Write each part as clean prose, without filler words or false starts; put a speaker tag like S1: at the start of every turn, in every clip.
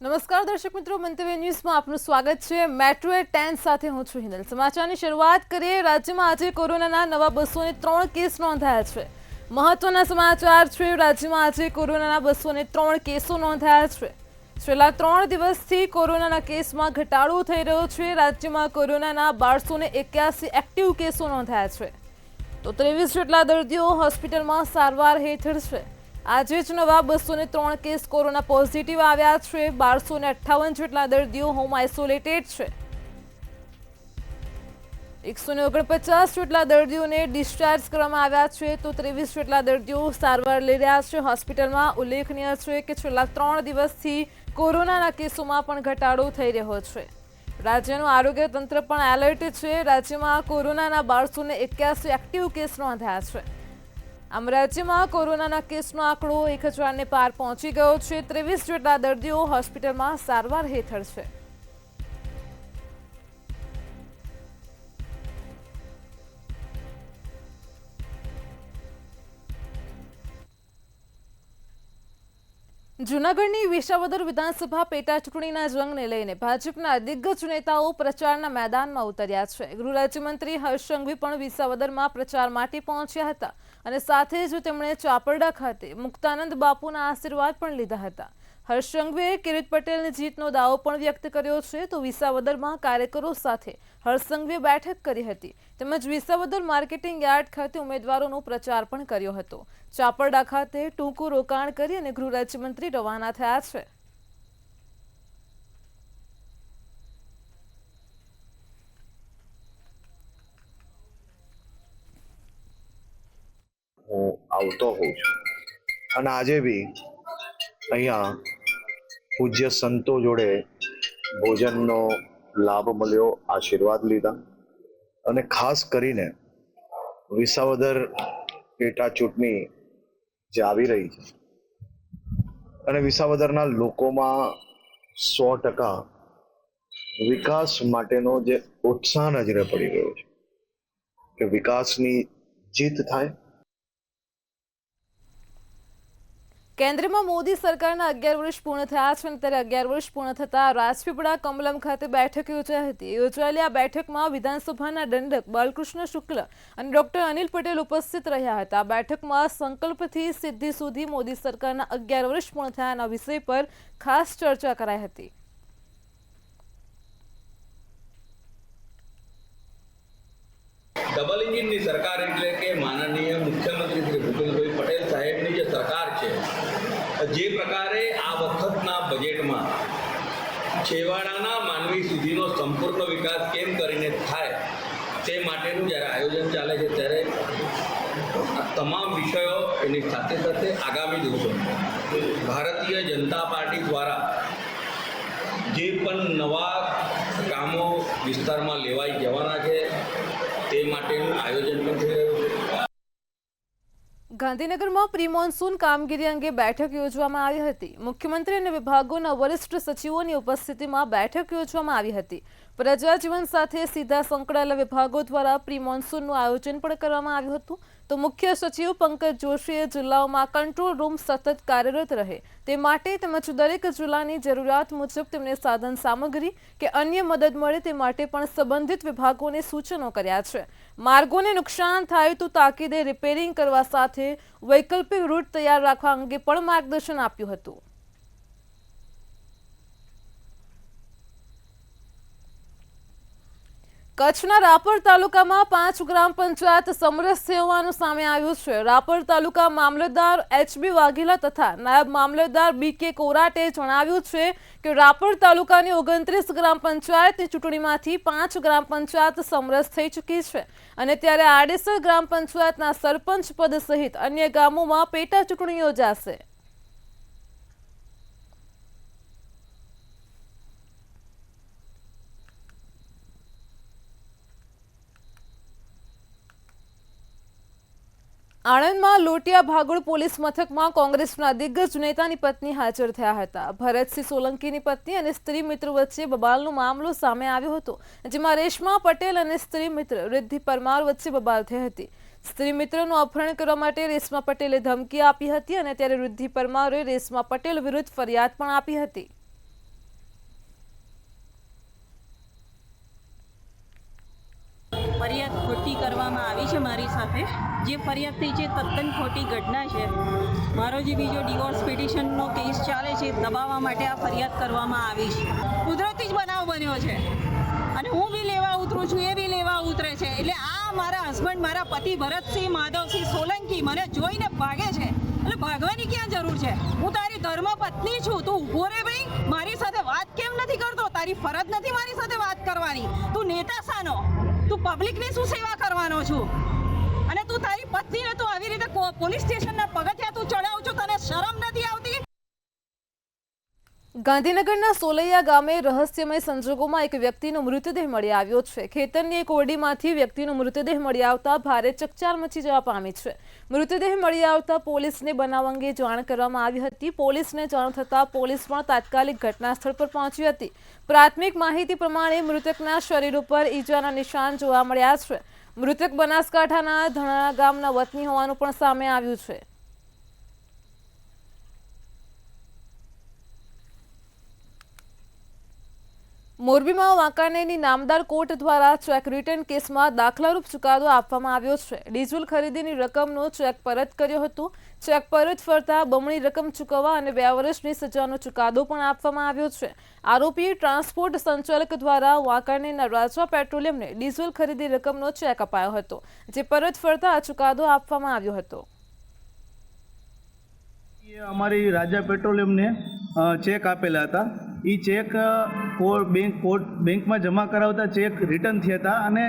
S1: નમસ્કાર દર્શક મિત્રો, મંતવ્ય ન્યૂઝમાં આપનું સ્વાગત છે। મેટ્રો એટ 10 સાથે હું છું હિનલ। સમાચારની શરૂઆત કરીએ। રાજ્યમાં આજે કોરોનાના નવા 203 કેસ નોંધાયા છે। મહત્વના સમાચાર છે। રાજ્યમાં આજે કોરોનાના 203 કેસો નોંધાયા છે। છેલ્લા 3 દિવસથી કોરોનાના કેસમાં ઘટાડો થઈ રહ્યો છે। રાજ્યમાં કોરોનાના 1281 એક્ટિવ કેસો નોંધાયા છે, તો 23 જેટલા દર્દીઓ હોસ્પિટલમાં સારવાર હેઠળ છે। આજે જ નવા 203 કેસ કોરોના પોઝિટિવ આવ્યા છે। 1258 જેટલા દર્દીઓ હોમ આઇસોલેટેડ છે। 149 જેટલા દર્દીઓને ડિસ્ચાર્જ કરવામાં આવ્યા છે, તો 23 જેટલા દર્દીઓ સારવાર લઈ રહ્યા છે હોસ્પિટલમાં। ઉલ્લેખનીય છે કે છેલ્લા 3 દિવસથી કોરોનાના કેસોમાં પણ ઘટાડો થઈ રહ્યો છે। રાજ્યનું આરોગ્ય તંત્ર પણ એલર્ટ છે। રાજ્યમાં કોરોનાના 1281 એક્ટિવ કેસ નોંધાયા છે। આમ રાજ્યમાં કોરોનાના કેસનો આંકડો 1000ને પાર પહોંચી ગયો છે। 23 જેટલા દર્દીઓ હોસ્પિટલમાં સારવાર હેઠળ છે। જૂનાગઢની વિસાવદર વિધાનસભા પેટા ચૂંટણીના જંગને લઈને ભાજપના દિગ્ગજ નેતાઓ પ્રચારના મેદાનમાં ઉતર્યા છે। ગૃહ રાજ્યમંત્રી હર્ષ સંઘવી પણ વિસાવદરમાં પ્રચાર માટે પહોંચ્યા હતા અને સાથે જ તેમણે ચાપરડા ખાતે મુક્તાનંદ બાપુના આશીર્વાદ પણ લીધા હતા। હર્ષ સંઘવીએ કિરીટ પટેલની જીતનો દાવો પણ વ્યક્ત કર્યો છે, તો વિસાવદરમાં કાર્યકરો સાથે હર્ષ સંઘવીએ બેઠક કરી હતી, તેમજ વિસાવદર માર્કેટિંગ યાર્ડ ખાતે ઉમેદવારોનો પ્રચાર પણ કર્યો હતો। ચાપરડા ખાતે ટૂંકું રોકાણ કરી અને ગૃહ રાજ્યમંત્રી રવાના થયા છે।
S2: હું આવતો હોઉં છું અને આજે બી અહીંયા પૂજ્ય સંતો જોડે ભોજનનો લાભ મળ્યો, આશીર્વાદ લીધા અને ખાસ કરીને વિસાવદર પેટા ચૂંટણી જે આવી રહી છે અને વિસાવદરના લોકોમાં 100% વિકાસ માટેનો જે ઉત્સાહ નજરે પડી રહ્યો છે કે વિકાસની જીત થાય।
S1: કેન્દ્રમાં મોદી સરકારના 11 વર્ષ પૂર્ણ થયા છે, અને ત્યારે 11 વર્ષ પૂર્ણ થતા રાજપીપળા કમલમ ખાતે બેઠક યોજાઈ હતી। યોજાયેલી આ બેઠકમાં વિધાનસભાના દંડક બાલકૃષ્ણ શુક્લ અને ડોક્ટર અનિલ પટેલ ઉપસ્થિત રહ્યા હતા। આ બેઠકમાં સંકલ્પથી સિદ્ધિ સુધી મોદી સરકારના 11 વર્ષ પૂર્ણ થયાના વિષય પર ખાસ ચર્ચા કરાઈ હતી।
S3: ડબલ એન્જિનની સરકાર એટલે કે માનનીય મુખ્યમંત્રી શ્રી ભૂપેન્દ્રભાઈ પટેલ સાહેબની જે સરકાર છે, જે પ્રકારે આ વખતના બજેટમાં છેવાડાના માનવી સુધીનો સંપૂર્ણ વિકાસ કેમ કરીને થાય તે માટેનું જ્યારે આયોજન ચાલે છે, ત્યારે આ તમામ વિષયો એની સાથે સાથે આગામી દિવસોમાં ભારતીય જનતા પાર્ટી દ્વારા જે પણ નવા કામો વિસ્તારમાં લેવાઈ જવાના છે તે માટેનું આયોજન પણ થઈ રહ્યું છે।
S1: ગાંધીનગરમાં પ્રી મોન્સૂન કામગીરી અંગે બેઠક યોજવામાં આવી હતી। મુખ્યમંત્રી અને વિભાગોના વરિષ્ઠ સચિવોની ઉપસ્થિતિમાં બેઠક યોજવામાં આવી હતી। પ્રજાજીવન સાથે સીધા સંકળાયેલા વિભાગો દ્વારા પ્રી મોન્સૂનનું આયોજન પણ કરવામાં આવ્યું હતું, તો મુખ્ય સચિવ પંકજ જોશીએ જિલ્લાઓમાં કંટ્રોલ રૂમ સતત કાર્યરત રહે તે માટે તેમજ દરેક જિલ્લાની જરૂરિયાત મુજબ તેમને સાધન સામગ્રી કે અન્ય મદદ મળે તે માટે પણ સંબંધિત વિભાગોને સૂચનો કર્યા છે। માર્ગોને નુકસાન થાય તો તાકીદે રિપેરિંગ કરવા સાથે વૈકલ્પિક રૂટ તૈયાર રાખવા અંગે પણ માર્ગદર્શન આપ્યું હતું। કચ્છના રાપર તાલુકામાં 5 ગ્રામ પંચાયત સમરસ હોવાનું સામે આવ્યું છે। રાપર તાલુકા મામલતદાર એચબી વાઘેલા તથા નાયબ મામલતદાર બીકે કોરાટે જણાવ્યું છે કે રાપર તાલુકાની 29 ગ્રામ પંચાયતની ચૂંટણીમાંથી 5 ગ્રામ પંચાયત સમરસ થઈ ચૂકી છે, અને ત્યારે આડેસર ગ્રામ પંચાયતના સરપંચ પદ સહિત અન્ય ગામોમાં પેટા ચૂંટણી યોજાશે। આણંદમાં લોટિયા ભાગોળ પોલીસ મથકમાં કોંગ્રેસના દિગ્ગજ નેતાની પત્ની હાજર થયા હતા। ભરતસિંહ સોલંકીની પત્ની અને સ્ત્રી મિત્ર વચ્ચે બબાલનો મામલો સામે આવ્યો હતો, જેમાં રેશમા પટેલ અને સ્ત્રી મિત્ર રિદ્ધિ પરમાર વચ્ચે બબાલ થઈ હતી। સ્ત્રી મિત્રનું અપહરણ કરવા માટે રેશમા પટેલે ધમકી આપી હતી, અને ત્યારે રિદ્ધિ પરમારે રેશમા પટેલ વિરુદ્ધ ફરિયાદ પણ આપી હતી।
S4: સાથે જે ફરિયાદ થઈ છે તદ્દન ખોટી ઘટના છે. મારો જે બીજો ડિવોર્સ પિટિશનનો કેસ ચાલે છે દબાવવા માટે આ ફરિયાદ કરવામાં આવી છે. કુદરતી જ બનાવ બન્યો છે અને હું બી લેવા ઉતરું છું, એ બી લેવા ઉતરે છે. એટલે આ મારા હસબન્ડ, મારા પતિ ભરતસિંહ માધવસિંહ સોલંકી મને જોઈને ભાગે છે. એટલે ભાગવાની ક્યાં જરૂર છે? હું તારી ધર્મપત્ની છું, તું ઊભો રે ભાઈ. મારી સાથે વાત કેમ નથી કરતો? તારી ફરજ નથી મારી સાથે વાત કરવાની. તું નેતા શાનો? તું પબ્લિકની શું સેવા કરવાનો છું? અને તું તારી પત્નીને તું આવી રીતે પોલીસ સ્ટેશનના પગથિયા તું ચડાવું છું, તને શરમ નથી આવતી?
S1: ગાંધીનગરના સોલૈયા ગામે રહસ્યમય સંજોગોમાં એક વ્યક્તિનો મૃતદેહ મળી આવ્યો છે. ખેતરની એક ઓરડીમાંથી વ્યક્તિનો મૃતદેહ મળી આવતા ભારે ચકચાર મચી જવા પામી છે. મૃતદેહ મળી આવતા પોલીસને બનાવ અંગે જાણ કરવામાં આવી હતી. પોલીસને જાણ થતાં પોલીસ પણ તાત્કાલિક ઘટના સ્થળ પર પહોંચી હતી. પ્રાથમિક માહિતી પ્રમાણે મૃતકના શરીર ઉપર ઈજાના નિશાન જોવા મળ્યા છે. મૃતક બનાસકાંઠાના ધણાણા ગામના વતની હોવાનું પણ સામે આવ્યું છે. મોરબીમાં વાંકાનેરની નામદાર કોર્ટ દ્વારા ચેક રિટર્ન કેસમાં દાખલારૂપ ચુકાદો આપવામાં આવ્યો છે. ડીઝલ ખરીદીની રકમનો ચેક પરત કર્યો હતો. ચેક પરત ફરતા બમણી રકમ ચૂકવવા અને 2 વર્ષની સજાનો ચુકાદો પણ આપવામાં આવ્યો છે. આરોપી ટ્રાન્સપોર્ટ સંચાલક દ્વારા વાંકાનેરના રાજા પેટ્રોલિયમને ડીઝલ ખરીદી રકમનો ચેક અપાયો હતો, જે પરત ફરતા આ ચુકાદો આપવામાં આવ્યો હતો.
S5: અમારી રાજા પેટ્રોલિયમને ચેક આપેલા હતા. એ ચેક બેંકમાં જમા કરાવતા ચેક રિટર્ન થયા હતા અને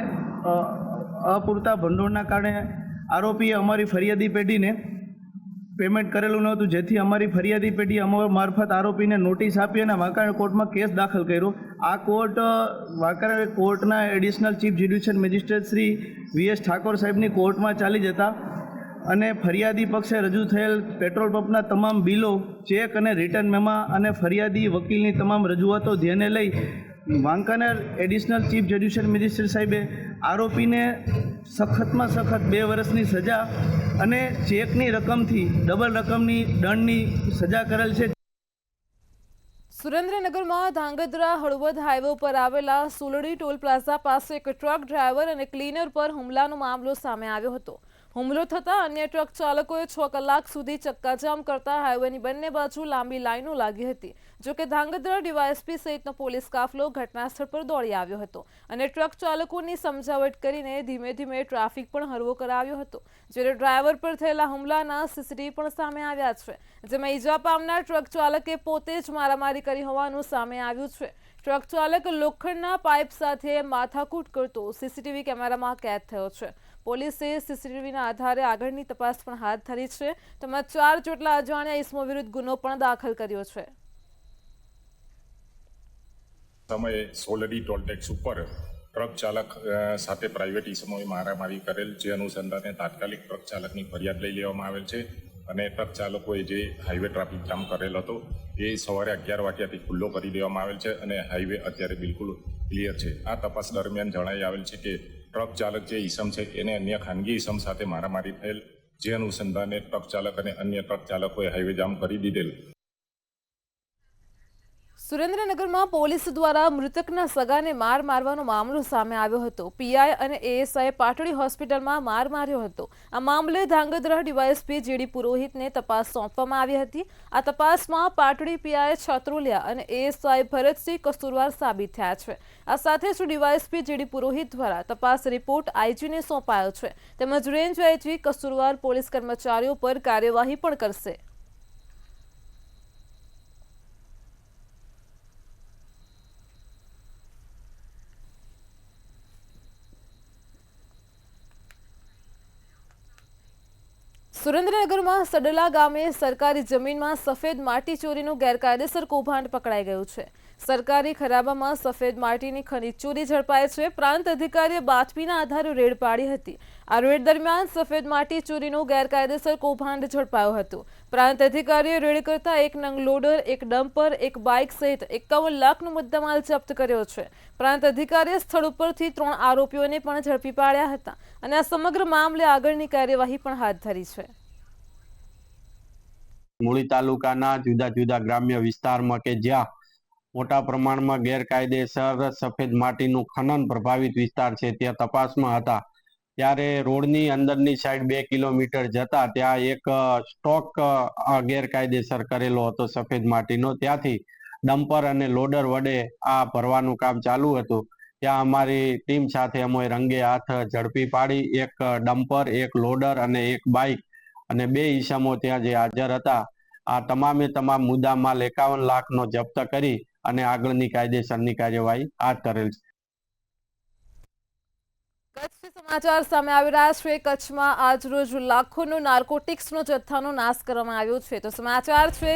S5: અપૂરતા ભંડોળના કારણે આરોપીએ અમારી ફરિયાદી પેઢીને પેમેન્ટ કરેલું નહોતું, જેથી અમારી ફરિયાદી પેઢી અમારા મારફત આરોપીને નોટિસ આપી અને વાંકાનેર કોર્ટમાં કેસ દાખલ કર્યો. આ કોર્ટ વાંકાનેર કોર્ટના additional chief judicial magistrate Shri V S. Thakor સાહેબની કોર્ટમાં ચાલી જતા અને ફરિયાદી પક્ષે રજૂ થયેલ પેટ્રોલ પંપના તમામ બિલો, ચેક અને રિટર્ન મેમા અને ફરિયાદી વકીલની તમામ રજૂઆતો ધ્યાને લઈ Wankaner additional chief judicial magistrate સાહેબે આરોપીને સખતમાં સખત 2 વર્ષની સજા અને ચેકની રકમથી ડબલ રકમની દંડની સજા કરેલ છે.
S1: સુરેન્દ્રનગરમાં ધાંગધ્રા હળવદ હાઈવે પર આવેલા સુલડી ટોલ પ્લાઝા પાસે એક ટ્રક ડ્રાઈવર અને ક્લીનર પર હુમલાનો મામલો સામે આવ્યો હતો. હુમલો થતાં અન્ય ટ્રક ચાલકોએ 6 કલાક સુધી ચક્કાજામ કરતા હાઈવેની બંને બાજુ લાંબી લાઈનો લાગી હતી. જોકે ધાંગધ્રા ડીવાયએસપી સહિતનો પોલીસ કાફલો ઘટનાસ્થળ પર દોડી આવ્યો હતો અને ટ્રક ચાલકોની સમજાવટ કરીને ધીમે ધીમે ટ્રાફિક પણ હળવો કરાવ્યો હતો. જ્યારે ડ્રાઈવર પર થયેલા હુમલાના સીસીટીવી પણ સામે આવ્યા છે, જેમાં ઈજા પામનાર ટ્રક ચાલકે પોતે જ મારામારી કરી હોવાનું સામે આવ્યું છે. ટ્રક ચાલક લોખંડના પાઇપ સાથે માથાકૂટ કરતો સીસીટીવી કેમેરામાં કેદ થયો છે. પોલીસે સીસીટીવીના આધારે આગળની તપાસ પણ હાથ ધરી છે. તેમાં 4 જેટલા અજાણ્યા ઇસમો વિરુદ્ધ ગુનો પણ દાખલ કર્યો છે.
S6: સમયે સોલડી ટોલ ટેક્સ ઉપર ટ્રક ચાલક સાથે પ્રાઇવેટ ઇસમોએ મારામારી કરેલ, જે અનુસંધાને તાત્કાલિક ટ્રક ચાલકની ફરિયાદ લઈ લેવામાં આવેલ છે અને ટ્રક ચાલકોએ જે હાઈવે ટ્રાફિક જામ કરેલ હતો એ સવારે 11 વાગ્યાથી ખુલ્લો કરી દેવામાં આવેલ છે અને હાઈવે અત્યારે બિલકુલ ક્લિયર છે. આ તપાસ દરમિયાન જણાઈ આવેલ છે કે ટ્રક ચાલક જે ઈસમ છે એને અન્ય ખાનગી ઈસમ સાથે મારામારી થયેલ, જે અનુસંધાને ટ્રક ચાલક અને અન્ય ટ્રક ચાલકોએ હાઈવે જામ કરી દીધેલ.
S1: સુરેન્દ્રનગરમાં પોલીસ દ્વારા મૃતકના સગાને માર મારવાનો મામલો સામે આવ્યો હતો. પીઆઈ અને એએસઆઈએ પાટડી હોસ્પિટલમાં માર માર્યો હતો. આ મામલે ધાંગધ્રા ડીવાયએસપી જીડી પુરોહિતને તપાસ સોંપવામાં આવી હતી. આ તપાસમાં પાટડી પીઆઈ છત્રોલિયા અને એએસઆઈ ભરતસિંહ કસૂરવાર સાબિત થયા છે. આ સાથે જ ડીવાયએસપી જીડી પુરોહિત દ્વારા તપાસ રિપોર્ટ આઈજીને સોંપાયો છે. તેમજ રેન્જ આઈજી કસૂરવાર પોલીસ કર્મચારીઓ પર કાર્યવાહી પણ કરશે. સુરેન્દ્રનગરમાં સડલા ગામે સરકારી જમીનમાં સફેદ માટી ચોરીનું ગેરકાયદેસર કૌભાંડ પકડાઈ ગયું છે. સરકારી ખરાબામાં સફેદ માટીની ખનીજ ચોરી ઝડપાઈ છે. પ્રાંત અધિકારીએ બાતમીના આધારે રેડ પાડી હતી. આ રેડ દરમિયાન સફેદ માટી ચોરીનું ગેરકાયદેસર કૌભાંડ ઝડપાયું હતું. પ્રાંત અધિકારીએ રેડ કરતા 1 નંગ લોડર, 1 ડમ્પર, 1 બાઇક સહિત 51 લાખનો મુદ્દામાલ જપ્ત કર્યો છે. પ્રાંત અધિકારીએ સ્થળ ઉપરથી 3 આરોપીઓને પણ ઝડપી પાડ્યા હતા અને આ સમગ્ર મામલે આગળની કાર્યવાહી પણ હાથ ધરી છે.
S7: મૂળી તાલુકાના જુદા જુદા ગ્રામ્ય વિસ્તારમાં કે જ્યાં મોટા પ્રમાણમાં ગેરકાયદેસર સફેદ માટીનું ખનન પ્રભાવિત વિસ્તાર છે, ત્યાં તપાસમાં હતા ત્યારે રોડની અંદરની સાઈડ 2 કિલોમીટર જતા ત્યાં એક સ્ટોક ગેરકાયદેસર કરેલો હતો સફેદ માટીનો. ત્યાંથી ડમ્પર અને લોડર વડે આ ભરવાનું કામ ચાલુ હતું. ત્યાં અમારી ટીમ સાથે અમે રંગે હાથ ઝડપી પાડી એક ડમ્પર, એક લોડર અને એક બાઇક અને 2 ઈસમો ત્યાં જે હાજર હતા. આ તમામે તમામ મુદ્દામાલ 51 લાખનો જપ્ત કરી અને આગળની કાયદેસરની કાર્યવાહી હાથ ધરેલ છે.
S1: કચ્છથી સમાચાર સામે આવી રહ્યા છે. કચ્છમાં આજરોજ લાખોનો નાર્કોટિક્સનો જથ્થાનો નાશ કરવામાં આવ્યો છે. તો સમાચાર છે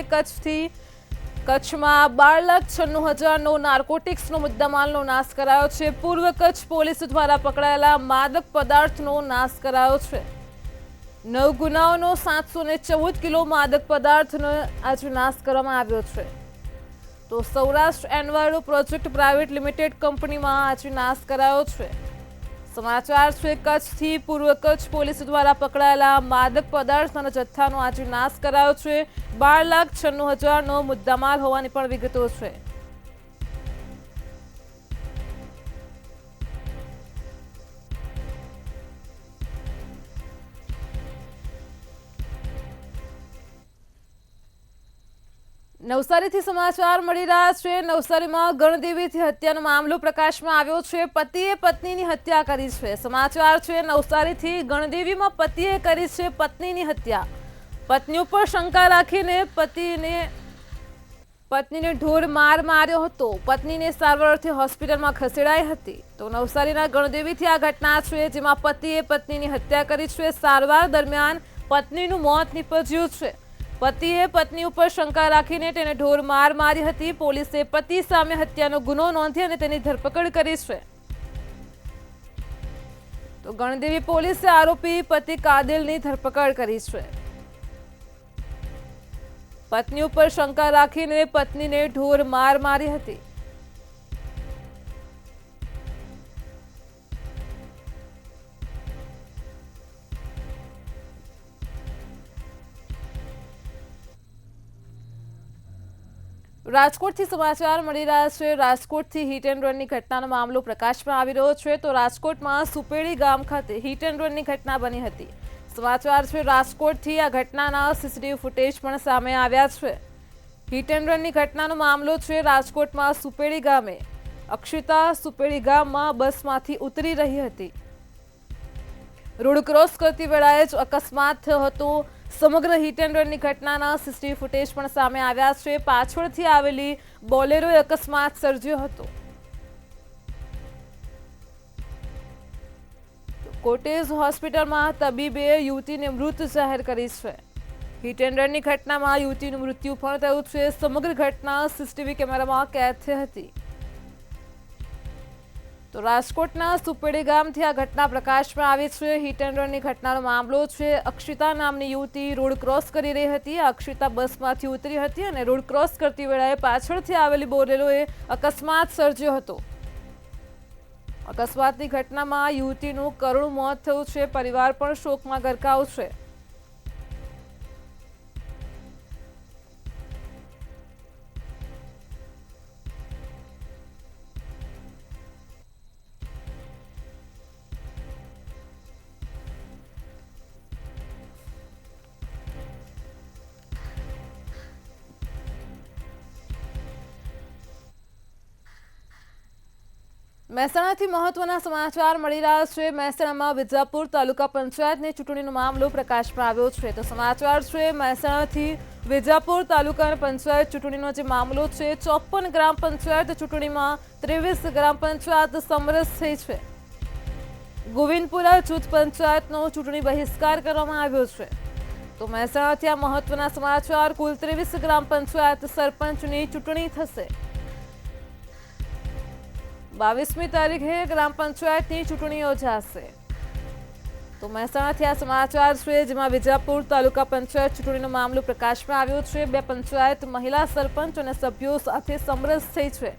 S1: કચ્છમાં 12,96,000નો નાર્કોટિક્સનો મુદ્દામાલનો નાશ કરાયો છે. પૂર્વ કચ્છ પોલીસ દ્વારા પકડાયેલા માદક પદાર્થનો નાશ કરાયો છે. 9 ગુનાઓનો 714 કિલો માદક પદાર્થનો આજે નાશ કરવામાં આવ્યો છે. તો Saurashtra enviro project private limited કંપનીમાં આજે નાશ કરાયો છે. સમાચાર છે કચ્છથી પૂર્વ કચ્છ પોલીસ દ્વારા પકડાયેલા માદક પદાર્થના જથ્થાનો આજે નાશ કરાયો છે. 12,96,000નો મુદ્દામાલ હોવાની પણ વિગતો છે. નવસારીથી સમાચાર મળી રહ્યા છે. નવસારીમાં ગણદેવીથી હત્યાનો મામલો પ્રકાશમાં આવ્યો છે. પતિએ પત્નીની હત્યા કરી છે. સમાચાર છે નવસારીથી ગણદેવીમાં પતિએ કરી છે પત્નીની હત્યા. પત્ની ઉપર શંકા રાખીને પત્નીને ઢોર માર માર્યો હતો. પત્નીને સારવાર અર્થે હોસ્પિટલમાં ખસેડાઈ હતી. તો નવસારીના ગણદેવીથી આ ઘટના છે જેમાં પતિએ પત્નીની હત્યા કરી છે. સારવાર દરમિયાન પત્નીનું મોત નીપજ્યું છે. પતિએ પત્ની ઉપર શંકા રાખીને તેને ઢોર માર મારી હતી. પોલીસે પતિ સામે હત્યાનો ગુનો નોંધી અને તેની ધરપકડ કરી છે. તો ગણદેવી પોલીસે આરોપી પતિ કાદિલની ધરપકડ કરી છે. પત્ની ઉપર શંકા રાખીને પત્નીને ઢોર માર મારી હતી. રાજકોટથી સમાચાર મળી રહ્યા છે. રાજકોટથી હિટ એન્ડ રનની ઘટનાનો મામલો પ્રકાશમાં આવી રહ્યો છે. તો રાજકોટમાં સુપેડી ગામ ખાતે હિટ એન્ડ રનની ઘટના બની હતી. સમાચાર છે રાજકોટથી આ ઘટનાના સીસીટીવી ફૂટેજ પણ સામે આવ્યા છે. હિટ એન્ડ રનની ઘટનાનો મામલો છે રાજકોટમાં સુપેડી ગામે. અક્ષિતા સુપેડી ગામમાં બસમાંથી ઉતરી રહી હતી. રોડ ક્રોસ કરતી વેળાએ જ અકસ્માત થયો હતો. સમગ્ર હિટ એન્ડ રનની ઘટનાના સીસીટીવી ફૂટેજ પણ સામે આવ્યા છે. પાછળથી આવેલી બોલેરોએ અકસ્માત સર્જ્યો હતો. કોટેજ હોસ્પિટલમાં તબીબે યુવતીને મૃત જાહેર કરી છે. હિટ એન્ડ રનની ઘટનામાં યુવતીનું મૃત્યુ પણ થયું છે. સમગ્ર ઘટના સીસીટીવી કેમેરામાં કેદ થઈ હતી. તો રાજકોટના સુપેડી ગામથી આ ઘટના પ્રકાશમાં આવી છે. હિટ એન્ડ રનની ઘટનાનો મામલો છે. અક્ષિતા નામની યુવતી રોડ ક્રોસ કરી રહી હતી. અક્ષિતા બસમાંથી ઉતરી હતી અને રોડ ક્રોસ કરતી વેળાએ પાછળથી આવેલી બોલેરોએ અકસ્માત સર્જ્યો હતો. અકસ્માતની ઘટનામાં યુવતીનું કરુણ મોત થયું છે. પરિવાર પણ શોકમાં ગરકાવ છે. મહેસાણાથી મહત્વના સમાચાર મળી રહ્યા છે. મહેસાણામાં વિજાપુર તાલુકા પંચાયતની ચૂંટણીનો મામલો પ્રકાશમાં આવ્યો છે. તો સમાચાર છે મહેસાણાથી વિજાપુર તાલુકા પંચાયત ચૂંટણીનો જે મામલો છે. 54 ગ્રામ પંચાયત ચૂંટણીમાં 23 ગ્રામ પંચાયત સમરસ થઈ છે. ગોવિંદપુરા જૂથ પંચાયતનો ચૂંટણી બહિષ્કાર કરવામાં આવ્યો છે. તો મહેસાણાથી આ મહત્વના સમાચાર. કુલ 23 ગ્રામ પંચાયત સરપંચની ચૂંટણી થશે. 22મી તારીખે ગ્રામ પંચાયતની ચૂંટણી યોજાશે. તો મહેસાણાથી આ સમાચાર છે જેમાં વિજાપુર તાલુકા પંચાયત ચૂંટણીનો મામલો પ્રકાશમાં આવ્યો છે. 2 પંચાયત મહિલા સરપંચ અને સભ્યો સાથે સમરસ થઈ છે.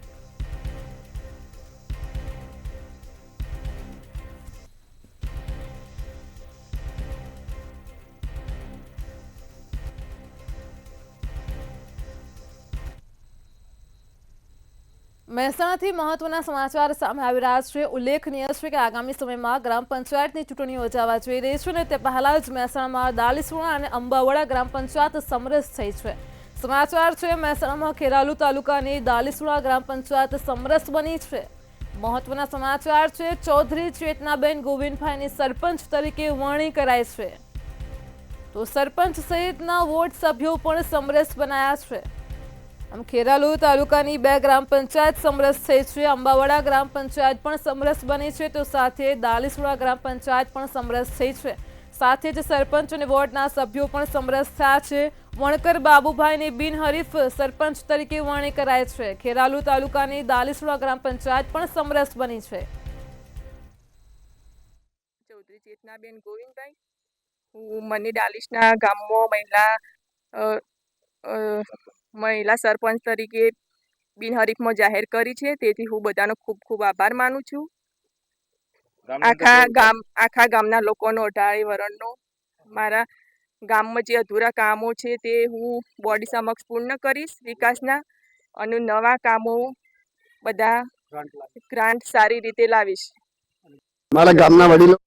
S1: મહેસાણાથી મહત્વના સમાચાર સામે આવી રહ્યા છે। ઉલ્લેખનીય છે કે આગામી સમયમાં ગ્રામ પંચાયતની ચૂંટણી યોજાવા જઈ રહી છે અને તે પહેલા જ મહેસાણામાં દાલીસુણા અને અંબાવાડા ગ્રામ પંચાયત સમરસ થઈ છે। સમાચાર છે મહેસાણામાં ખેરાલુ તાલુકાની દાલીસુણા ગ્રામ પંચાયત સમરસ બની છે। મહત્વના સમાચાર છે ચૌધરી ચેતનાબેન ગોવિંદભાઈની સરપંચ તરીકે વરણી કરાઈ છે, તો સરપંચ સહિતના વોર્ડ સભ્યો પણ સમરસ બનાયા છે। આમ ખેરાલુ તાલુકાની 2 ગ્રામ પંચાયત સમરસ થઈ છે। અંબાવાડા ગ્રામ પંચાયત પણ સમરસ બની છે, તો સાથે દાલીસુણા ગ્રામ પંચાયત પણ સમરસ થઈ છે। સાથે જ સરપંચ અને વોર્ડના સભ્યો પણ સમરસ થયા છે। વણકર બાબુભાઈની બિનહરીફ સરપંચ તરીકે વરણી કરાઈ છે। ખેરાલુ તાલુકાની દાલીસુણા ગ્રામ પંચાયત પણ સમરસ બની છે।
S8: ચૌધરી ચેતનાબેન ગોવિંદભાઈ, હું મને ડાલીસના ગામમાં મહિલા સરપંચ તરીકે બિનહરીફમાં જાહેર કરી છે, તેથી હું બધાનો ખૂબ ખૂબ આભાર માનું છું। આખા ગામના લોકોનો 18 વર્ષનો મારા ગામમાં જે અધૂરા કામો છે તે હું બોડી સમક્ષ પૂર્ણ કરીશ વિકાસના, અને નવા કામો બધા ગ્રાન્ટ સારી રીતે લાવીશ।
S9: મારા ગામના વડીલો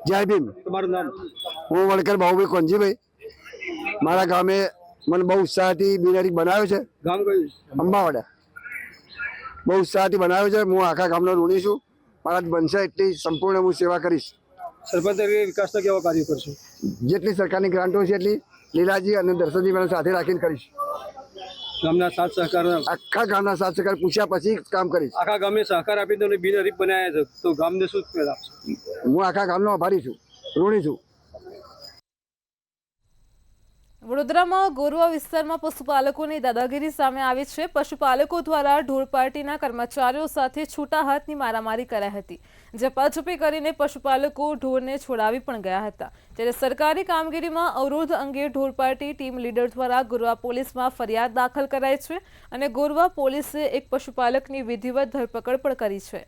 S9: જય ભીમ। તમારું નામ? હું વણકર બાબુભાઈ કોંજીભાઈ। મારા ગામે મને બહુ ઉત્સાહથી બિનહરીફ બનાવ્યો છે। ગામ કયું? અંબાવાડા। બહુ ઉત્સાહથી બનાવ્યો છે। હું આખા ગામનો ઋણી છું। મારા બનશે એટલી સંપૂર્ણ હું સેવા કરીશ। સરપંચ તરીકે વિકાસના કેવા કાર્યો કરશો? જેટલી સરકારની ગ્રાન્ટો છે એટલી લીલાજી અને દર્શનજી મને સાથે રાખીને કરીશ। ગામના સાથ સહકાર, આખા ગામના સાથ સહકાર પૂછ્યા પછી કામ કરીશ। આખા ગામે સહકાર આપી તો બિનહરીફ બનાવ્યા છે, તો ગામને શું આપશે? હું આખા ગામનો આભારી છું, ઋણી છું।
S1: વડોદરામાં ગોરવા વિસ્તારમાં પશુપાલકોની દાદાગીરી સામે આવી છે। પશુપાલકો દ્વારા ઢોર પાર્ટીના કર્મચારીઓ સાથે છૂટા હાથની મારામારી કરાઈ હતી, ઝપાઝપી કરીને પશુપાલકો ઢોરને છોડાવી પણ ગયા હતા। ત્યારે સરકારી કામગીરીમાં અવરોધ અંગે ઢોર પાર્ટી ટીમ લીડર દ્વારા ગોરવા પોલીસમાં ફરિયાદ દાખલ કરાઈ છે અને ગોરવા પોલીસે એક પશુપાલકની વિધિવત ધરપકડ પણ કરી છે।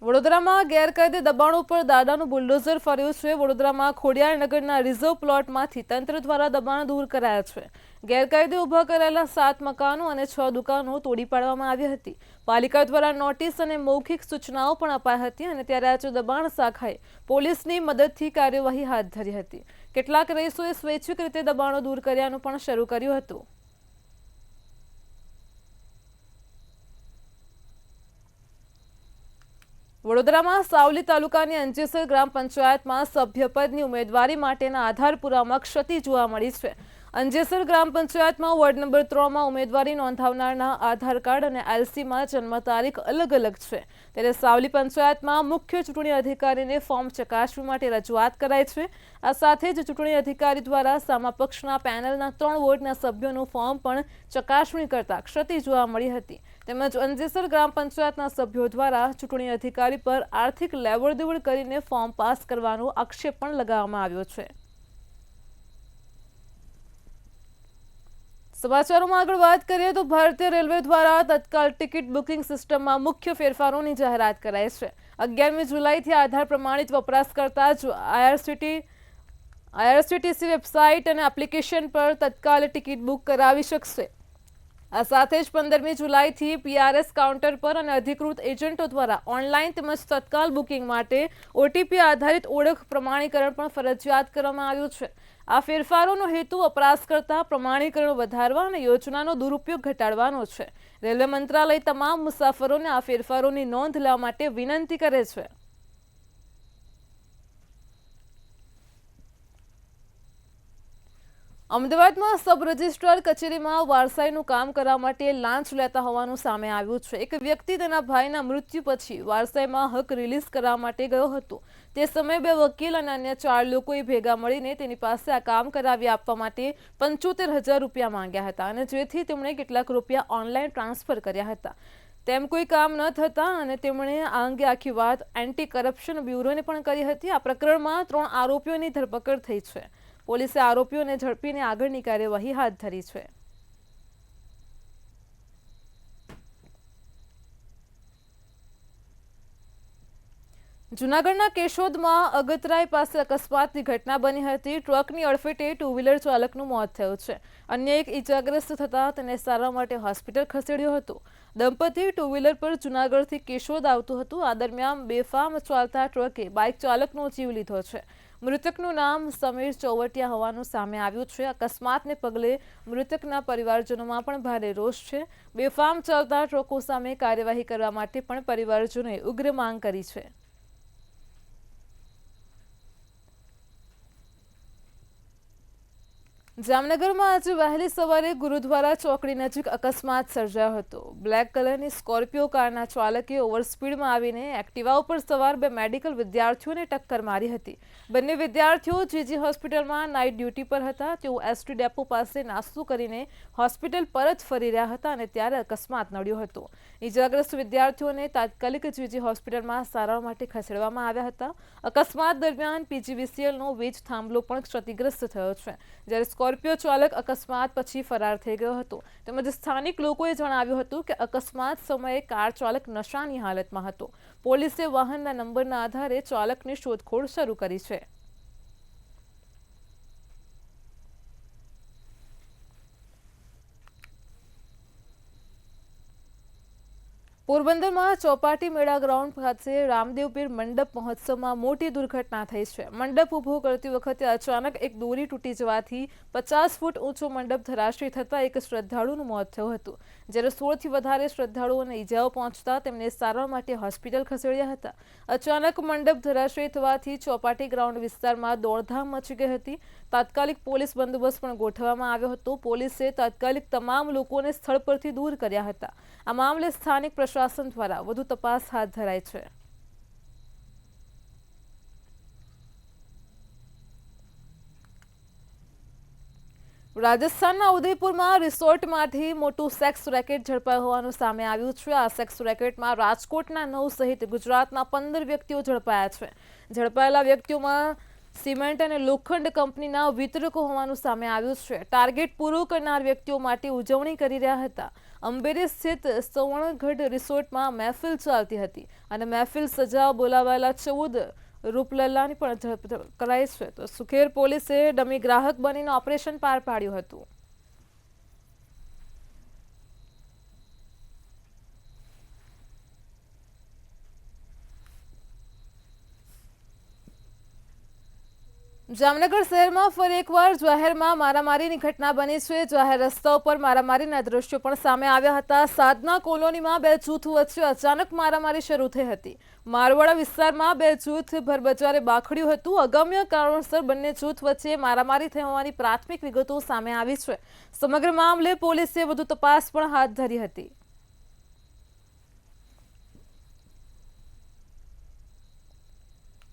S1: વડોદરામાં ગેરકાયદે દબાણો પર દાદાનું બુલડોઝર ફર્યું છે। વડોદરામાં ખોડિયારનગરના રિઝર્વ પ્લોટમાંથી તંત્ર દ્વારા દબાણ દૂર કરાયા છે। ગેરકાયદે ઊભા કરાયેલા 7 મકાનો અને 6 દુકાનો તોડી પાડવામાં આવી હતી। પાલિકા દ્વારા નોટિસ અને મૌખિક સૂચનાઓ પણ અપાઈ હતી અને ત્યારે આજે દબાણ શાખાએ પોલીસની મદદથી કાર્યવાહી હાથ ધરી હતી। કેટલાક રહીશોએ સ્વૈચ્છિક રીતે દબાણો દૂર કર્યાનું પણ શરૂ કર્યું હતું। વડોદરામાં સાવલી તાલુકાની અંજેસર ગ્રામ પંચાયતમાં સભ્યપદની ઉમેદવારી માટેના આધાર પુરાવામાં ક્ષતિ જોવા મળી છે। અંજેસર ગ્રામ પંચાયતમાં વોર્ડ નંબર 3માં ઉમેદવારી નોંધાવનારના આધાર કાર્ડ અને એલસીમાં જન્મ તારીખ અલગ અલગ છે। ત્યારે સાવલી પંચાયતમાં મુખ્ય ચૂંટણી અધિકારીને ફોર્મ ચકાસણી માટે રજૂઆત કરાઈ છે। આ સાથે જ ચૂંટણી અધિકારી દ્વારા સામા પક્ષના પેનલના 3 વોર્ડના સભ્યોનું ફોર્મ પણ ચકાસણી કરતા ક્ષતિ જોવા મળી હતી। તેમજ અંજેસર ગ્રામ પંચાયતના સભ્યો દ્વારા ચૂંટણી અધિકારી પર આર્થિક લેવડદેવડ કરીને ફોર્મ પાસ કરવાનો આક્ષેપ પણ લગાવવામાં આવ્યો છે। સમાચારોમાં આગળ વાત કરીએ તો ભારતીય રેલવે દ્વારા તત્કાલ ટિકિટ બુકિંગ સિસ્ટમમાં મુખ્ય ફેરફારોની જાહેરાત કરાઈ છે। 11મી જુલાઈથી આધાર પ્રમાણિત વપરાશકર્તા જ IRCTC વેબસાઇટ અને એપ્લિકેશન પર તત્કાલ ટિકિટ બુક કરાવી શકશે। આ સાથે જ 15મી જુલાઈથી PRS કાઉન્ટર પર અને અધિકૃત એજન્ટો દ્વારા ઓનલાઈન તેમજ તત્કાલ બુકિંગ માટે OTP આધારિત ઓળખ પ્રમાણીકરણ પણ ફરજિયાત કરવામાં આવ્યું છે। આ ફેરફારોનો હેતુ વપરાશકર્તા પ્રમાણીકરણ વધારવા અને યોજનાનો દુરુપયોગ ઘટાડવાનો છે। રેલવે મંત્રાલય તમામ મુસાફરોને આ ફેરફારોની નોંધ લેવા માટે વિનંતી કરે છે। અમદાવાદમાં સબ રજિસ્ટ્રાર કચેરીમાં વારસાઈનું કામ કરવા માટે લાંચ લેતા હોવાનું સામે આવ્યું છે। એક વ્યક્તિ તેના ભાઈના મૃત્યુ પછી વારસાઈમાં હક રિલીઝ કરવા માટે ગયો હતો। તે સમયે 2 વકીલ અને અન્ય 4 લોકોએ ભેગા મળીને તેની પાસે આ કામ કરાવી આપવા માટે 75,000 રૂપિયા માંગ્યા હતા અને જેથી તેમણે કેટલાક રૂપિયા ઓનલાઈન ટ્રાન્સફર કર્યા હતા। તેમ કોઈ કામ ન થતાં અને તેમણે આ અંગે આખી વાત એન્ટી કરપ્શન બ્યુરોને પણ કરી હતી। આ પ્રકરણમાં 3 આરોપીઓની ધરપકડ થઈ છે। પોલીસે આરોપીઓને ઝડપીને આગળની કાર્યવાહી હાથ ધરી છે। જૂનાગઢના કેશોદમાં અગતરાય પાસે અકસ્માતની ઘટના બની હતી. ટ્રકની અડફેટે ટુ વ્હીલર ચાલકનું મોત થયું છે. અન્ય એક ઈજાગ્રસ્ત થતા તેને સારવાર માટે હોસ્પિટલ ખસેડ્યો હતો. દંપતી ટુ વ્હીલર પર જૂનાગઢથી કેશોદ આવતું હતું. આ દરમિયાન બેફામ ચાલતા ટ્રકે બાઇક ચાલકનો જીવ લીધો છે. મૃતકનું નામ સમીર ચોવટિયા હોવાનું સામે આવ્યું છે. અકસ્માતને પગલે મૃતકના પરિવારજનોમાં પણ ભારે રોષ છે. બેફામ ચાલતા ટ્રકો સામે કાર્યવાહી કરવા માટે પણ પરિવારજનોએ ઉગ્ર માંગ કરી છે. જામનગરમાં આજે વહેલી સવારે ગુરુદ્વારા ચોકડી નજીક અકસ્માત સર્જાયો હતો. બ્લેક કલરની સ્કોર્પિયો કારના ચાલકે ઓવરસ્પીડમાં આવીને એક્ટિવા ઉપર સવાર બે મેડિકલ વિદ્યાર્થીઓને ટક્કર મારી હતી. બંને વિદ્યાર્થીઓ જીજી હોસ્પિટલમાં નાઇટ ડ્યુટી પર હતા. તેઓ એસટી ડેપો પાસે નાસ્તો કરીને હોસ્પિટલ પરત ફરી રહ્યા હતા અને ત્યારે અકસ્માત નડ્યો હતો. ઇજાગ્રસ્ત વિદ્યાર્થીઓને તાત્કાલિક જીજી હોસ્પિટલમાં સારવાર માટે ખસેડવામાં આવ્યા હતા. અકસ્માત દરમિયાન પીજીવીસીએલનો વીજ થાંભલો પણ ક્ષતિગ્રસ્ત થયો છે. જ્યારે સ્કોર્પિયો ચાલક અકસ્માત પછી ફરાર થઈ ગયો હતો. તેમજ સ્થાનિક લોકોએ જણાવ્યું હતું કે અકસ્માત સમયે કાર ચાલક નશાની હાલતમાં હતો. પોલીસે વાહનના નંબરના આધારે ચાલકની શોધખોળ શરૂ કરી છે. પોરબંદરમાં ચોપાટી મેળા ગ્રાઉન્ડ ખાતે રામદેવ પીર મંડપ મહોત્સવમાં મોટી દુર્ઘટના થઈ છે. મંડપ ઊભો કરતી વખતે અચાનક એક દોરી તૂટી જવાથી 50 ફૂટ ઊંચો મંડપ ધરાશયી થતા એક શ્રદ્ધાળુનું મોત થયું હતું. જ્યારે 16થી વધારે શ્રદ્ધાળુઓને ઈજાઓ પહોંચતા તેમને સારવાર માટે હોસ્પિટલ ખસેડ્યા હતા. અચાનક મંડપ ધરાશયી થવાથી ચોપાટી ગ્રાઉન્ડ વિસ્તારમાં દોડધામ મચી ગઈ હતી. તાત્કાલિક પોલીસ બંદોબસ્ત પણ ગોઠવવામાં આવ્યો હતો. પોલીસે તાત્કાલિક તમામ લોકોને સ્થળ પરથી દૂર કર્યા હતા. આ મામલે સ્થાનિક પ્રશાસન દ્વારા વધુ તપાસ હાથ ધરાઈ છે. રાજસ્થાનના ઉદયપુરમાં રિસોર્ટમાંથી મોટું સેક્સ રેકેટ ઝડપાયું હોવાનું સામે આવ્યું છે. આ સેક્સ રેકેટમાં રાજકોટના 9 સહિત ગુજરાતના 15 વ્યક્તિઓ ઝડપાયા છે. ઝડપાયેલા વ્યક્તિઓમાં સિમેન્ટ અને લોખંડ કંપનીના વિતરકો હોવાનું સામે આવ્યું છે. ટાર્ગેટ પૂરું કરનાર વ્યક્તિઓ માટે ઉજવણી કરી રહ્યા હતા. અંબેરી સ્થિત સવર્ણગઢ રિસોર્ટમાં મહેફિલ ચાલતી હતી અને મહેફિલ સજાવવા બોલાવાયેલા 14 રૂપલલ્લાની પણ ઝડપ કરાઈ છે. તો સુખેર પોલીસે ડમી ગ્રાહક બનીને ઓપરેશન પાર પાડ્યું હતું. જામનગર શહેરમાં ફરી એકવાર જાહેરમાં મારામારીની ઘટના બની છે. જાહેર રસ્તાઓ પર મારામારીના દ્રશ્યો પણ સામે આવ્યા હતા. સાધના કોલોનીમાં બે જૂથ વચ્ચે અચાનક મારામારી શરૂ થઈ હતી. મારવાડા વિસ્તારમાં બે જૂથ ભરબજારે બાખડ્યું હતું. અગમ્ય કારણોસર બંને જૂથ વચ્ચે મારામારી થઈ હોવાની પ્રાથમિક વિગતો સામે આવી છે. સમગ્ર મામલે પોલીસે વધુ તપાસ પણ હાથ ધરી હતી.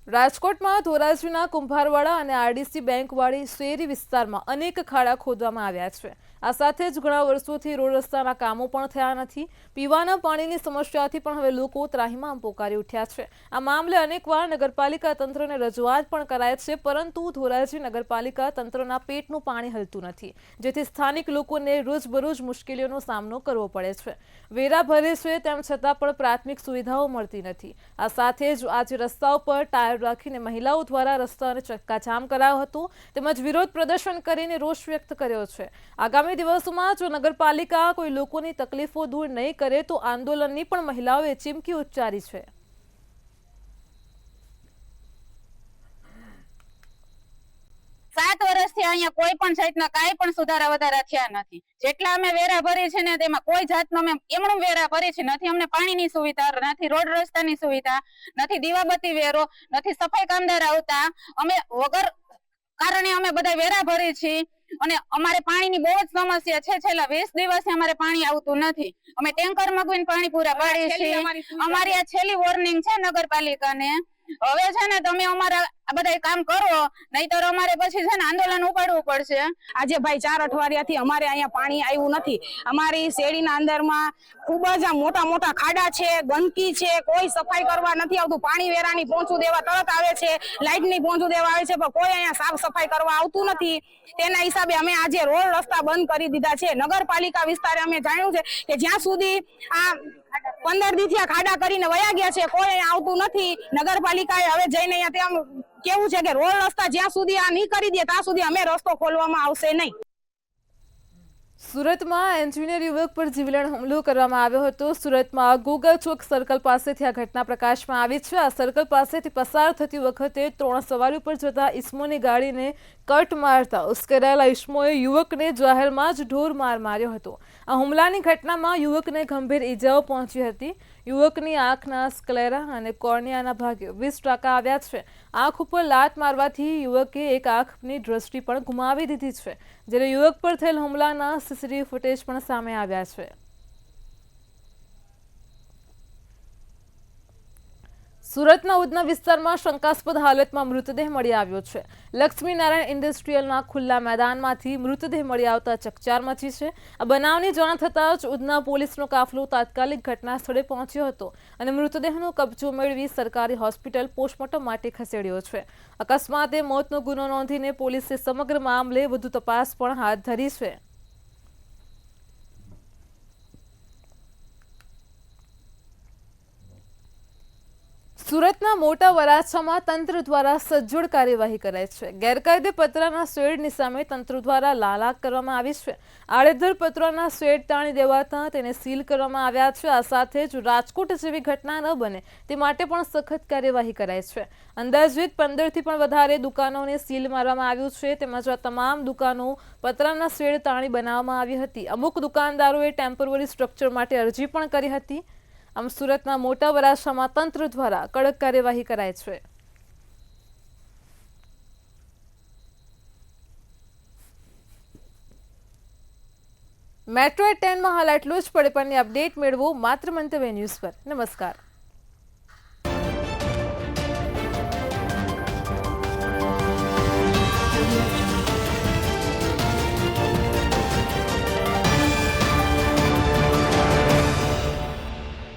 S1: રાજકોટમાં ધોરાજીના કુંભારવાડા અને આરડીસી બેંકવાળી શેરી વિસ્તારમાં અનેક ખાડા ખોદવામાં આવ્યા છે. આ સાથે જ ઘણા વર્ષોથી રોડ રસ્તાના કામો પણ થયા નથી. પીવાના પાણીની સમસ્યાથી પણ હવે લોકો ત્રાહિમામ પોકારી ઉઠ્યા છે. આ મામલે અનેકવાર નગરપાલિકા તંત્રને રજૂઆત પણ કરાય છે, પરંતુ ધોરાજી નગરપાલિકા તંત્રના પેટનું પાણી હલતું નથી, જેથી સ્થાનિક લોકોને રોજબરોજ મુશ્કેલીઓનો સામનો કરવો પડે છે. વેરા ભરે છે તેમ છતાં પણ પ્રાથમિક સુવિધાઓ મળતી નથી. આ સાથે જ આજે રસ્તાઓ પર ટાયર રાખીને મહિલાઓ દ્વારા રસ્તાને ચક્કાજામ કરાયો હતો, તેમજ વિરોધ પ્રદર્શન કરીને રોષ વ્યક્ત કર્યો છે. આગામી દિવસોમાં જો નગરપાલિકા કોઈ લોકોની તકલીફો દૂર નહીં કરે તો આંદોલનની પણ મહિલાઓએ ચીમકી ઉચ્ચારી છે.
S10: સાત વર્ષથી અહીંયા કોઈ પણ જાતના કાંઈ પણ સુધારા વધારા થયા નથી. જેટલા અમે વેરા ભરી છે ને તેમાં કોઈ જાતનો અમે એમણું વેરા ભરી છે નથી. અમને પાણીની સુવિધા નથી, રોડ રસ્તાની સુવિધા નથી, દીવાબત્તી વેરો નથી, સફાઈ કામદાર આવતા. અમે વગર કારણે અમે બધા વેરા ભરી છીએ અને અમારે પાણીની બહુ જ સમસ્યા છે. છેલ્લા 20 દિવસથી અમારે પાણી આવતું નથી. અમે ટેન્કર મગવીને પાણી પૂરા પાડીએ છીએ. અમારી આ છેલ્લી વોર્નિંગ છે નગરપાલિકાને. હવે છે ને તમે અમારા આ બધા કામ કરો, નહીતર અમારે પછી છે ને આંદોલન ઉપાડવું પડશે.
S11: આજે ભાઈ 4 અઠવાડિયાથી અમારે અહીંયા પાણી આવ્યું નથી. અમારી શેરીના અંદરમાં ખૂબ જ આ મોટા મોટા ખાડા છે, ગંદકી છે, કોઈ સફાઈ કરવા નથી આવતું. પાણી વેરાની પહોંચું દેવા તરત આવે છે, લાઇટની પહોંચું દેવા આવે છે, પણ કોઈ અહીંયા સાફ સફાઈ કરવા આવતું નથી. તેના હિસાબે અમે આજે રોડ રસ્તા બંધ કરી દીધા છે. નગરપાલિકા વિસ્તારે અમે જાણ્યું છે કે જ્યાં સુધી આ 15 દિવસથી ખાડા કરીને વયા ગયા છે, કોઈ અહીંયા આવતું નથી. નગરપાલિકાએ હવે જઈને અહીંયા ત્યાં કેવું છે કે રોડ રસ્તા જ્યાં સુધી આ નહીં કરી દે ત્યાં સુધી અમે રસ્તો ખોલવામાં આવશે નહીં.
S1: સુરતમાં એન્જિનિયર યુવક પર જીવલેણ હુમલો કરવામાં આવ્યો હતો. સુરતમાં ગોગલ ચોક સર્કલ પાસેથી આ ઘટના પ્રકાશમાં આવી છે. આ સર્કલ પાસેથી પસાર થતી વખતે 3 સવારી પર જતા ઈસમોની ગાડીને કટ મારતા ઉશ્કેરાયેલા ઈસમોએ યુવકને જાહેરમાં જ ઢોર માર માર્યો હતો. આ હુમલાની ઘટનામાં યુવકને ગંભીર ઈજાઓ પહોંચી હતી. યુવકની આંખના સ્ક્લેરા અને કોર્નિયાના ભાગે 20% આવ્યા છે. આંખ ઉપર લાત મારવાથી યુવકે એક આંખની દ્રષ્ટિ પણ ગુમાવી દીધી છે. જ્યારે યુવક પર થયેલ હુમલાના સીસીટીવી ફૂટેજ પણ સામે આવ્યા છે. સુરતના ઉધના વિસ્તારમાં શંકાસ્પદ હાલતમાં મૃતદેહ મળી આવ્યો છે. લક્ષ્મીનારાયણ ઇન્ડસ્ટ્રીયલના ખુલ્લા મેદાનમાંથી મૃતદેહ મળી આવતા ચકચાર મચી છે. આ બનાવની જાણ થતાં જ ઉધના પોલીસનો કાફલો તાત્કાલિક ઘટના સ્થળે પહોંચ્યો હતો અને મૃતદેહનો કબજો મેળવી સરકારી હોસ્પિટલ પોસ્ટમોર્ટમ માટે ખસેડ્યો છે. અકસ્માતે મોતનો ગુનો નોંધીને પોલીસે સમગ્ર મામલે વધુ તપાસ પણ હાથ ધરી છે. સુરતના મોટા વરાછામાં તંત્ર દ્વારા સજ્જડ કાર્યવાહી કરાઈ છે. ગેરકાયદે પતરાના શેડની સામે તંત્ર દ્વારા લાલાક કરવામાં આવી છે. આડેધડ પતરાના શેડ તાણી દેવાતા તેને સીલ કરવામાં આવ્યા છે. આ સાથે જ રાજકોટ જેવી ઘટના ન બને તે માટે પણ સખત કાર્યવાહી કરાઈ છે. અંદાજિત 15થી પણ વધારે દુકાનોને સીલ મારવામાં આવ્યું છે. તેમજ આ તમામ દુકાનો પતરાના શેડ તાણી બનાવવામાં આવી હતી. અમુક દુકાનદારોએ ટેમ્પરરી સ્ટ્રક્ચર માટે અરજી પણ કરી હતી. આમ સુરતના મોટા વરાછામાં તંત્ર દ્વારા કડક કાર્યવાહી કરાઈ છે. મેટ્રો 10માં હાલ આટલું જ. પડે પણની અપડેટ મેળવો માત્ર મંતવ્ય ન્યૂઝ પર. નમસ્કાર.